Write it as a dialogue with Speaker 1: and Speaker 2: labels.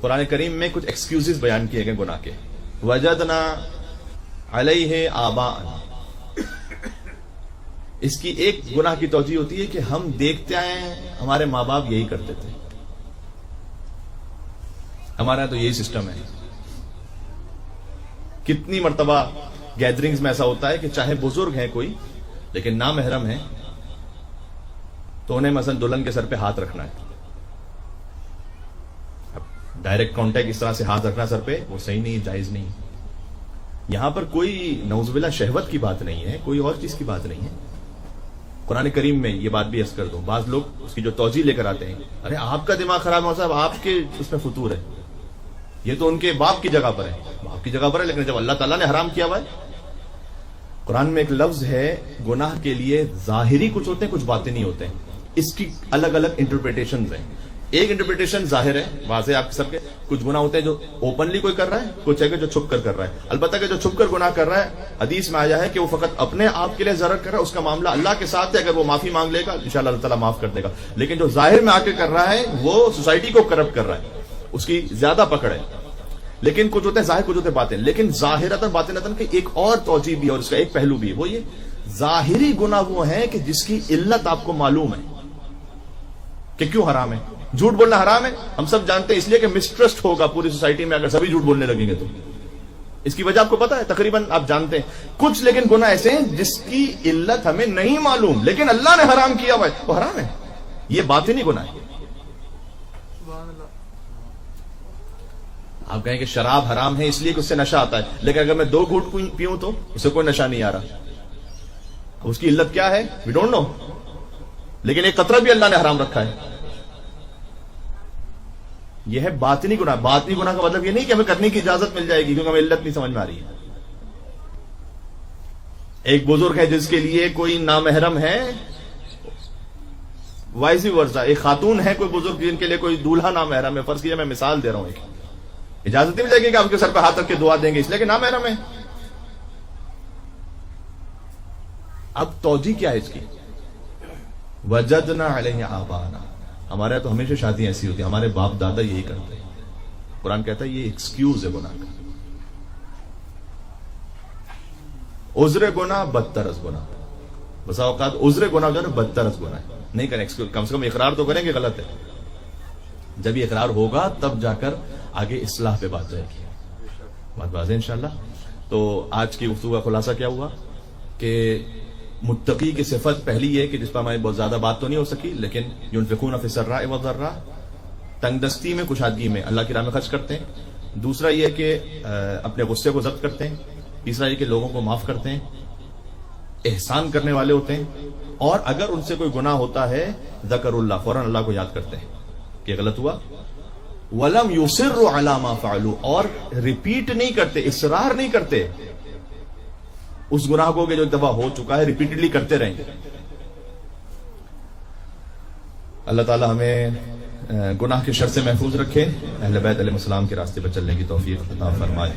Speaker 1: قرآن کریم میں کچھ ایکسکیوزز بیان کیے گئے گناہ کے. وجدنا علیہ آباءنا، اس کی ایک گناہ کی توجہ ہوتی ہے کہ ہم دیکھتے ہیں ہمارے ماں باپ یہی کرتے تھے، ہمارا تو یہی سسٹم ہے. کتنی مرتبہ گیدرنگز میں ایسا ہوتا ہے کہ چاہے بزرگ ہیں کوئی لیکن نامحرم ہیں تو انہیں مثلا دلہن کے سر پہ ہاتھ رکھنا ہے. ڈائریکٹ کانٹیکٹ اس طرح سے ہاتھ رکھنا سر پہ وہ صحیح نہیں، جائز نہیں. یہاں پر کوئی نعوذ باللہ شہوت کی بات نہیں ہے، کوئی اور چیز کی بات نہیں ہے. قرآن کریم میں یہ بات بھی عرض کر دوں، بعض لوگ اس کی جو توجہ لے کر آتے ہیں، ارے آپ کا دماغ خراب ہے صاحب، آپ کے اس میں فطور ہے، یہ تو ان کے باپ کی جگہ پر ہے. باپ کی جگہ پر ہے لیکن جب اللہ تعالیٰ نے حرام کیا ہوا ہے. قرآن میں ایک لفظ ہے گناہ کے لیے، ظاہری کچھ ہوتے ہیں کچھ باطنی ہوتے ہیں. اس کی الگ الگ انٹرپریٹیشنز ہیں. ایک انٹرپریٹیشن ظاہر ہے، واضح آپ سب کے، کچھ گناہ ہوتے ہیں جو اوپنلی کوئی کر رہا ہے، کچھ ہے کہ جو چھپ کر رہا ہے. البتہ کہ جو چھپ کر گناہ کر رہا ہے، حدیث میں آیا ہے کہ وہ فقط اپنے آپ کے لیے ضرر کر رہا ہے، اس کا معاملہ اللہ کے ساتھ ہے. اگر وہ معافی مانگ لے گا انشاءاللہ اللہ تعالیٰ معاف کر دے گا. لیکن جو ظاہر میں آ کے کر رہا ہے وہ سوسائٹی کو کرپٹ کر رہا ہے، اس کی زیادہ پکڑ ہے. لیکن کچھ ہوتے ہیں ظاہر، کچھ ہوتے ہیں باطن. لیکن ظاہرتاً باطنتاً کی ایک اور توجہ بھی ہے اور اس کا ایک پہلو بھی ہے، وہ یہ ظاہری گناہ وہ ہیں کہ جس کی علت آپ کو معلوم ہے کہ کیوں حرام ہے. جھوٹ بولنا حرام ہے، ہم سب جانتے ہیں، اس لیے کہ مسٹرسٹ ہوگا پوری سوسائٹی میں اگر سبھی جھوٹ بولنے لگیں گے تو. اس کی وجہ آپ کو پتا ہے، تقریباً آپ جانتے ہیں. کچھ لیکن گناہ ایسے ہیں جس کی علت ہمیں نہیں معلوم لیکن اللہ نے حرام کیا ہوا ہے، وہ حرام ہے. یہ باطنی گناہ ہے. آپ کہیں کہ شراب حرام ہے اس لیے کہ اس سے نشہ آتا ہے، لیکن اگر میں 2 گھونٹ پیوں تو اسے کوئی نشہ نہیں آ رہا. اس کی علت کیا ہے وی ڈونٹ نو، لیکن ایک قطرہ بھی اللہ نے حرام رکھا ہے. یہ ہے باطنی گناہ. باطنی گناہ کا مطلب یہ نہیں کہ ہمیں کرنے کی اجازت مل جائے گی کیونکہ ہمیں علت نہیں سمجھ میں آ رہی ہے. ایک بزرگ ہے جس کے لیے کوئی نامحرم ہے، وائس ورثہ ایک خاتون ہے کوئی بزرگ جن کے لیے کوئی دولہا نامحرم ہے. فرض کیجیے میں مثال دے رہا ہوں، ایک اجازت نہیں مل جائے گی کہ آپ کے سر پہ ہاتھ رکھ کے دعا دیں گے اس لیے کہ نامحرم ہے. اب توجہ کیا ہے اس کی؟ وجدنا علیہ آباءنا، ہمارے تو ہمیشہ شادیاں ایسی ہوتی ہیں، ہمارے باپ دادا یہی کرتے ہیں. قرآن کہتا ہے یہ ایکسکیوز ہے گناہ کا. عذر گناہ بدتر از گناہ. بسا اوقات عذر گناہ جو ہے نا بدتر از گناہ ہے. نہیں کریں ایکسکیوز، کم سے کم اقرار تو کریں گے غلط ہے. جب یہ اقرار ہوگا تب جا کر آگے اصلاح پہ بات جائے گی. بات واضح انشاءاللہ. تو آج کی گفتگو کا خلاصہ کیا ہوا کہ متقی کی صفت پہلی یہ کہ جس پر ہماری بہت زیادہ بات تو نہیں ہو سکی، لیکن ينفقون فی السراء والضراء، تنگ دستی میں کشادگی میں اللہ کی راہ میں خرچ کرتے ہیں. دوسرا یہ کہ اپنے غصے کو ضبط کرتے ہیں. تیسرا یہ کہ لوگوں کو معاف کرتے ہیں، احسان کرنے والے ہوتے ہیں. اور اگر ان سے کوئی گناہ ہوتا ہے ذکر اللہ، فوراً اللہ کو یاد کرتے ہیں کہ غلط ہوا. وَلَمْ يُصِرُّ عَلَى مَا فَعَلُوا، اور ریپیٹ نہیں کرتے، اصرار نہیں کرتے اس گناہ کو کہ جو ایک دفعہ ہو چکا ہے، ریپیٹڈلی کرتے رہیں. اللہ تعالی ہمیں گناہ کے شر سے محفوظ رکھے، اہل بیت علیہ السلام کے راستے پر چلنے کی توفیق عطا فرمائے.